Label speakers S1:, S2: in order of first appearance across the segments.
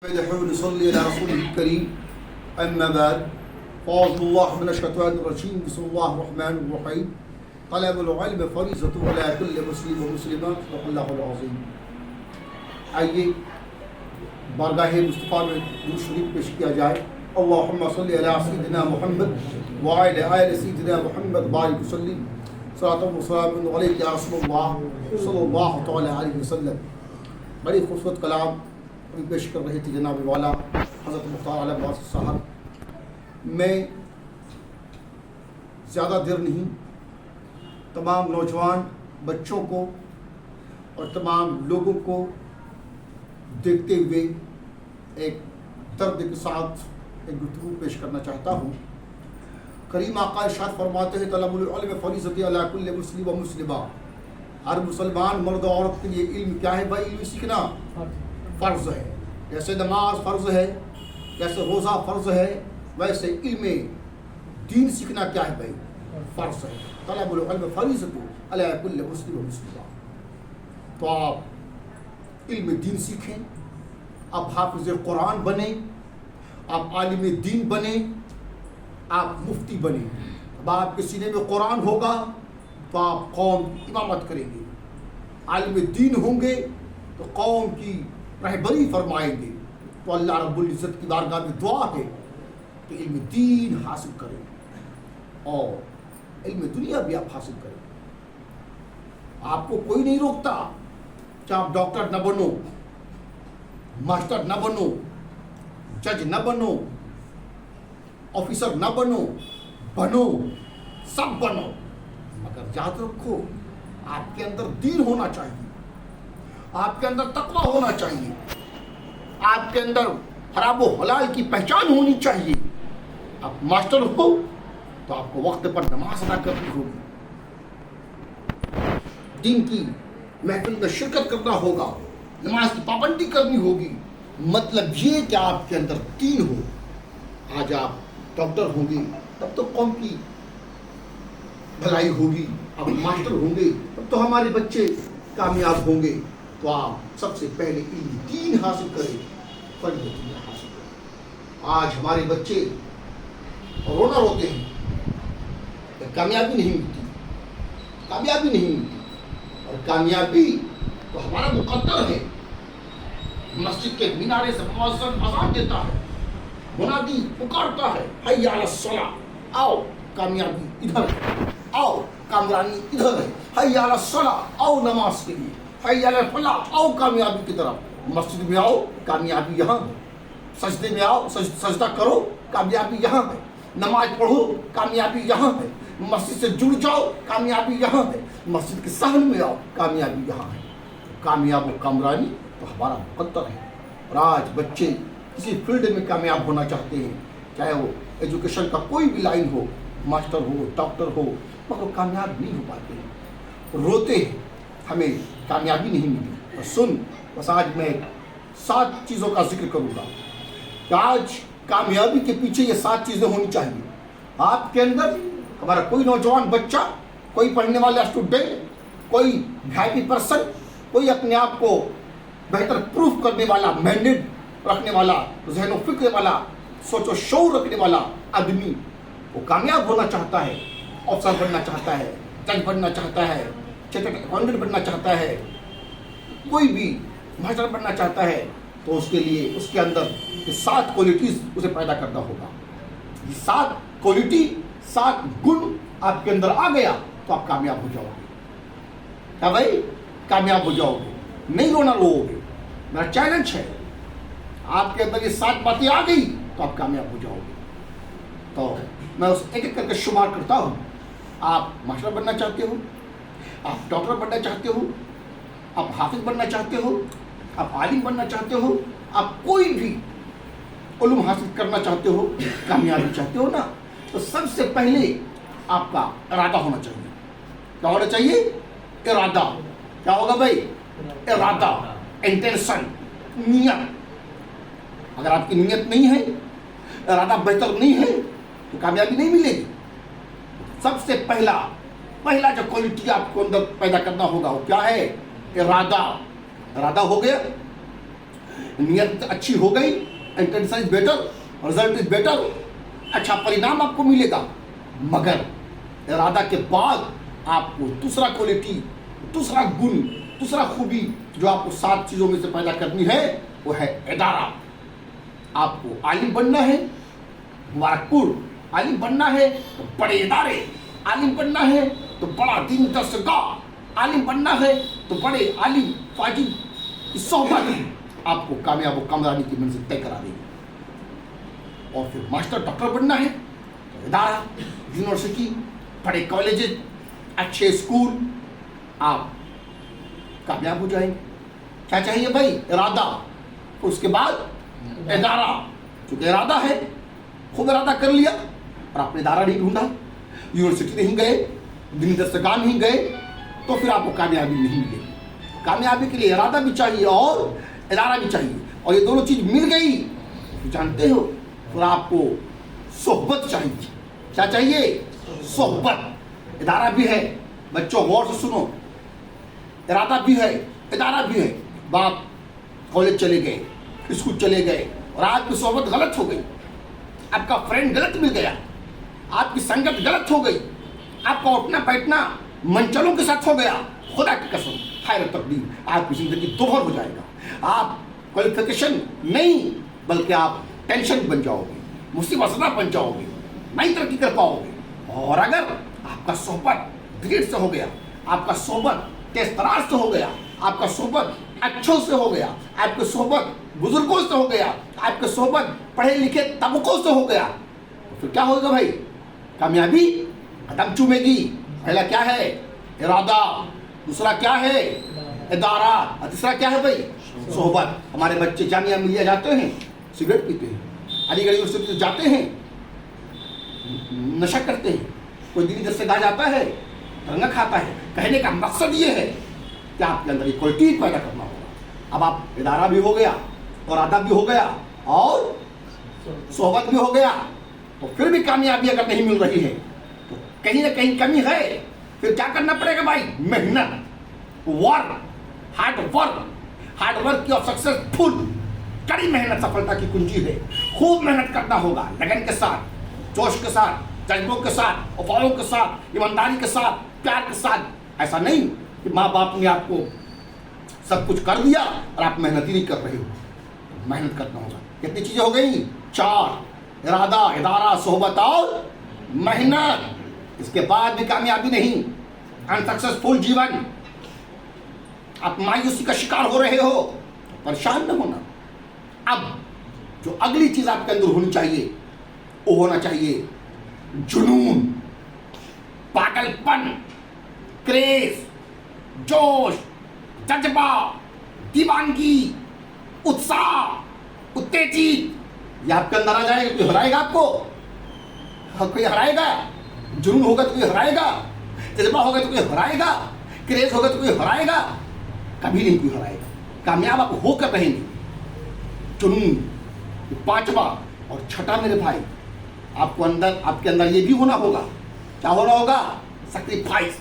S1: نصلي على رسوله الكريم أما بعد فأعوذ بالله من الشيطان الرجيم بسم الله الرحمن الرحيم طلب العلم فریضۃ علی کل مسلم و مسلمہ صدق اللہ العظیم۔ آئیے بارگاہ مصطفیٰ میں درود شریف پیش کیا جائے۔ اللہم صلی علی سیدنا محمد وعلی آل سیدنا محمد بارک وسلم صلاۃ و سلام علیک یا رسول اللہ صلی اللہ تعالی علیہ وسلم۔ بڑی خوبصورت کلام پیش کر رہے تھے جناب والا حضرت مختار عالم واسط صاحب۔ میں زیادہ دیر نہیں، تمام نوجوان بچوں کو اور تمام لوگوں کو دیکھتے ہوئے ایک درد کے ساتھ ایک گفتگو پیش کرنا چاہتا ہوں۔ کریم آقا ارشاد فرماتے ہیں طلب العلم فریضۃ علی کل مسلم و مسلمہ۔ ہر مسلمان مرد و عورت کے لیے علم کیا ہے بھائی؟ علم سیکھنا فرض ہے۔ جیسے نماز فرض ہے، جیسے روزہ فرض ہے، ویسے علم دین سیکھنا کیا ہے بھائی؟ فرض ہے۔ طلب العلم فریضۃ علی کل مسلم و مسلمہ۔ تو آپ علم دین سیکھیں، آپ حافظ قرآن بنیں، آپ عالم دین بنیں، آپ مفتی بنیں۔ اب آپ کے سینے میں قرآن ہوگا تو آپ قوم کی امامت کریں گے، عالم دین ہوں گے تو قوم کی رہبری فرمائیں گے۔ تو اللہ رب العزت کی بارگاہ میں دعا ہے کہ علم دین حاصل کریں اور علم دنیا بھی آپ حاصل کریں۔ آپ کو کوئی نہیں روکتا کہ آپ ڈاکٹر نہ بنو، ماسٹر نہ بنو، جج نہ بنو، آفیسر نہ بنو، بنو، سب بنو، مگر یاد رکھو آپ کے اندر دین ہونا چاہیے، آپ کے اندر تقویٰ ہونا چاہیے، آپ کے اندر حرام و حلال کی پہچان ہونی چاہیے۔ آپ ماسٹر ہو تو آپ کو وقت پر نماز ادا کرنی ہوگی، دین کی محفل میں شرکت کرنا ہوگا، نماز کی پابندی کرنی ہوگی۔ مطلب یہ کہ آپ کے اندر دین ہو۔ آج آپ ڈاکٹر ہوں گے تب تو قوم کی بھلائی ہوگی، آپ ماسٹر ہوں گے تب تو ہمارے بچے کامیاب ہوں گے۔ تو آپ سب سے پہلے علم دین حاصل کریں، فرض دین حاصل کریں۔ آج ہمارے بچے رونا روتے ہیں کہ کامیابی نہیں ملتی، کامیابی نہیں ملتی، اور کامیابی تو ہمارا مقدر ہے۔ مسجد کے مینارے سے مؤذن اذان دیتا ہے، منادی پکارتا ہے حی علی الصلاۃ، آؤ کامیابی ادھر ہے، آؤ کامرانی ادھر ہے، حی علی الصلاۃ، آؤ نماز کے لیے، حی علی الفلاح، آؤ کامیابی کی طرف۔ مسجد میں آؤ کامیابی یہاں ہے، سجدے میں آؤ سجدہ کرو کامیابی یہاں ہے، نماز پڑھو کامیابی یہاں ہے، مسجد سے جڑ جاؤ کامیابی یہاں ہے، مسجد کے صحن میں آؤ کامیابی یہاں ہے۔ کامیاب و کامرانی تو ہمارا مقدر ہے۔ اور آج بچے کسی فیلڈ میں کامیاب ہونا چاہتے ہیں، چاہے وہ ایجوکیشن کا کوئی بھی لائن ہو، ماسٹر ہو، ڈاکٹر ہو، مگر وہ کامیاب نہیں ہو پاتے ہیں، روتے ہیں ہمیں کامیابی نہیں ملی۔ اور سن، بس آج میں 7 چیزوں کا ذکر کروں گا کہ آج کامیابی کے پیچھے یہ 7 چیزیں ہونی چاہیے آپ کے اندر۔ ہمارا کوئی نوجوان بچہ، کوئی پڑھنے والا اسٹوڈنٹ، کوئی وی پرسن، کوئی اپنے آپ کو بہتر پروف کرنے والا، مینڈیٹ رکھنے والا، ذہن و فکر والا، سوچ و شعور رکھنے والا آدمی، وہ کامیاب ہونا چاہتا ہے، افسر بننا چاہتا ہے، جج بننا چاہتا ہے، چارٹرڈ اکاؤنٹنٹ بننا چاہتا ہے، کوئی بھی ماسٹر بننا چاہتا ہے، تو اس کے لیے اس کے اندر یہ 7 کوالٹیز اسے پیدا کرنا ہوگا۔ یہ 7 کوالٹی، 7 گن آپ کے اندر آ گیا تو آپ کامیاب ہو جاؤ گے۔ کیا بھائی؟ کامیاب ہو جاؤ گے، نہیں رونا رو گے۔ میرا چیلنج ہے، آپ کے اندر یہ 7 باتیں آ گئی تو آپ کامیاب ہو جاؤ گے۔ تو میں اس ایک ایک کر کے شمار کرتا ہوں۔ آپ ماسٹر بننا چاہتے ہو، آپ ڈاکٹر بننا چاہتے ہو، آپ حافظ بننا چاہتے ہو، آپ عالم بننا چاہتے ہو، آپ کوئی بھی علوم حاصل کرنا چاہتے ہو، کامیابی چاہتے ہو نا، تو سب سے پہلے آپ کا ارادہ ہونا چاہیے۔ کیا ہونا چاہیے؟ ارادہ۔ کیا ہوگا بھائی؟ ارادہ، انٹینشن، نیت۔ اگر آپ کی نیت نہیں ہے، ارادہ بہتر نہیں ہے، تو کامیابی نہیں ملے گی۔ سب سے پہلا جو کوالٹی آپ کو اندر پیدا کرنا ہوگا وہ کیا ہے؟ ارادہ۔ ارادہ ہو گیا، نیت اچھی ہو گئی, intention is better, result is better, اچھا پرینام آپ کو ملے گا. مگر ارادہ کے بعد آپ کو دوسرا کوالٹی, دوسرا گن, دوسرا خوبی جو آپ کو 7 چیزوں میں سے پیدا کرنی ہے وہ ہے ادارہ. آپ کو عالم بننا ہے, مبارکپور. عالم بننا ہے تو بڑے ادارے, عالم بننا ہے تو بڑا دین درسگاہ, عالم بننا ہے تو بڑے عالم فاجر کی صحبت آپ کو کامیاب و کامرانی کی منزل طے کرا دے گی. اور پھر ماسٹر ڈاکٹر بننا ہے تو ادارہ, یونیورسٹی, بڑے کالجز, اچھے اسکول, آپ کامیاب ہو جائیں گے. کیا چاہیے بھائی؟ ارادہ. اس کے بعد ادارہ. چونکہ ارادہ ہے, خوب ارادہ کر لیا اور آپ نے ادارہ نہیں ڈھونڈا, یونیورسٹی نہیں گئے, دین درسگاہ نہیں گئے, تو پھر آپ کو کامیابی نہیں ملے گی. کامیابی کے لیے ارادہ بھی چاہیے اور ادارہ بھی چاہیے, اور یہ دونوں چیز مل گئی تو جانتے ہو پھر آپ کو صحبت چاہیے. کیا چاہیے؟ صحبت. ادارہ بھی ہے, بچوں غور سے سنو, ارادہ بھی ہے, ادارہ بھی ہے. باپ کالج چلے گئے, اسکول چلے گئے, اور آپ کی صحبت غلط ہو گئی, آپ کا فرینڈ غلط مل گیا, آپ کی سنگت غلط ہو گئی, آپ کا اٹھنا بیٹھنا منچلوں کے ساتھ ہو گیا, خدا کی قسم خیر تقدیر آپ کی زندگی دوہر ہو جائے گا. آپ کوالیفیکیشن نہیں بلکہ آپ ٹینشن بن جاؤ گے, مصیبت زدہ بن جاؤ گے, نہیں ترقی کر پاؤ گے. اور اگر آپ کا صحبت گریڈ سے ہو گیا, آپ کا صحبت تیز تراز سے ہو گیا, آپ کا صحبت اچھوں سے ہو گیا, آپ کی صحبت بزرگوں سے ہو گیا, آپ کی صحبت پڑھے لکھے طبقوں سے ہو گیا, تو کیا ہوگا بھائی؟ کامیابی قدم چومے گی. پہلا کیا ہے؟ ارادہ. دوسرا کیا ہے؟ ادارہ. اور تیسرا کیا ہے بھائی؟ صحبت. ہمارے بچے جامعہ ملیہ جاتے ہیں, سگریٹ پیتے ہیں, علی گڑھ یونیورسٹی جاتے ہیں, نشہ کرتے ہیں, کوئی دینی درسگاہ جاتا ہے, رنگا کھاتا ہے. کہنے کا مقصد یہ ہے کہ آپ کے اندر یہ کوالٹی پیدا کرنا ہوگا. اب آپ ادارہ بھی ہو گیا, اور ادب بھی ہو گیا, اور صحبت بھی ہو گیا, تو پھر بھی کامیابی اگر نہیں مل رہی ہے تو کہیں نہ کہیں کمی ہے. پھر کیا کرنا پڑے گا بھائی؟ محنت, work, hard work. Hard work کی اور سکسیسفل کڑی محنت سفلتا کی کنجی ہے. خوب محنت کرنا ہوگا, لگن کے ساتھ, جوش کے ساتھ, جذبوں کے ساتھ, وفاؤں کے ساتھ, ایمانداری کے ساتھ, پیار کے ساتھ. ایسا نہیں کہ ماں باپ نے آپ کو سب کچھ کر دیا اور آپ محنت ہی نہیں کر رہے ہو. محنت کرنا ہوگا. کتنی چیزیں ہو گئی؟ 4. ارادہ, ادارہ, صحبت اور محنت. اس کے بعد بھی کامیابی نہیں, انسکسیسفل جیون. آپ مایوسی کا شکار ہو رہے ہو, پریشان نہ ہونا. اب جو اگلی چیز آپ کے اندر ہونی چاہیے وہ ہونا چاہیے جنون, پاگل پن, کریز, جوش, جذبہ, دیوانگی, اتساہ, اتےجت. یہ آپ کے اندر آ جائے گا. کوئی ہرائے گا آپ کو؟ کوئی ہرائے گا؟ جنون ہوگا تو کوئی ہرائے گا, جذبہ ہوگا تو کوئی ہرائے گا, کریز ہوگا تو کوئی ہرائے گا؟ کبھی نہیں کوئی ہرائے گا. کامیاب آپ ہو کر رہیں گے. جنون. 5واں اور چھٹا میرے بھائی, آپ کے اندر یہ بھی ہونا ہوگا. کیا ہونا ہوگا؟ سیکریفائس,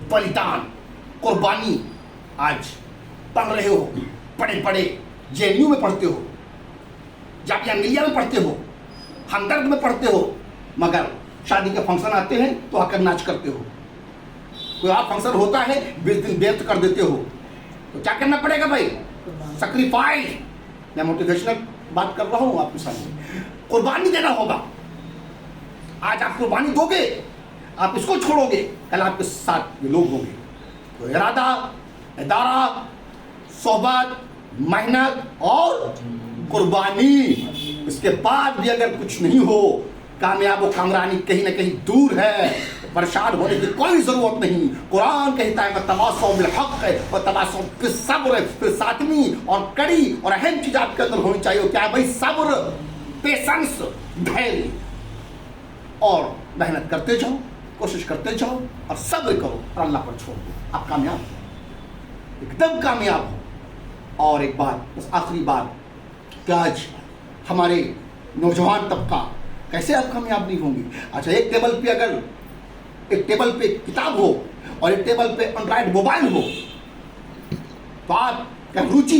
S1: بلیدان, قربانی. آج پڑھ رہے ہو, پڑھے JNU میں پڑھتے ہو, جامعہ ملیہ میں پڑھتے ہو, ہمدرد میں پڑھتے ہو, مگر شادی کے فنکشن آتے ہیں تو آ کر ناچ کرتے ہو. کوئی اور فنکشن ہوتا ہے 20 دن بیت کر دیتے ہو. تو کیا کرنا پڑے گا بھائی؟ سیکریفائس. میں موٹیویشنل بات کر رہا ہوں آپ کے سامنے. قربانی دینا ہوگا. آج آپ قربانی دو گے, آپ اس کو چھوڑو گے, کل آپ کے ساتھ یہ لوگ ہوں گے. تو ارادہ, ادارہ, صحبت, محنت اور قربانی. اس کے بعد بھی اگر کچھ نہیں ہو, کامیاب و کامرانی کہیں نہ کہیں دور ہے, پریشان ہونے کی کوئی ضرورت نہیں. قرآن کہتا ہے کہ تواصوا بالحق ہے اور تواصوا بالصبر ہے. پھر 7ویں اور کڑی اور اہم چیز آپ کے اندر ہونی چاہیے. کیا ہے بھائی؟ صبر, پیشنس, دھیریہ. اور محنت کرتے جاؤ, کوشش کرتے جاؤ, اور صبر کرو, اور اللہ پر چھوڑ دو. آپ کامیاب ہو, ایک دم کامیاب ہو. اور ایک بات, بس آخری بات, کہ آج ہمارے نوجوان طبقہ کیسے آپ کامیاب نہیں ہوں گے؟ اچھا, ایک ٹیبل پہ کتاب ہو اور ایک ٹیبل پہ اینڈرائڈ موبائل ہو, تو آپ کا روچی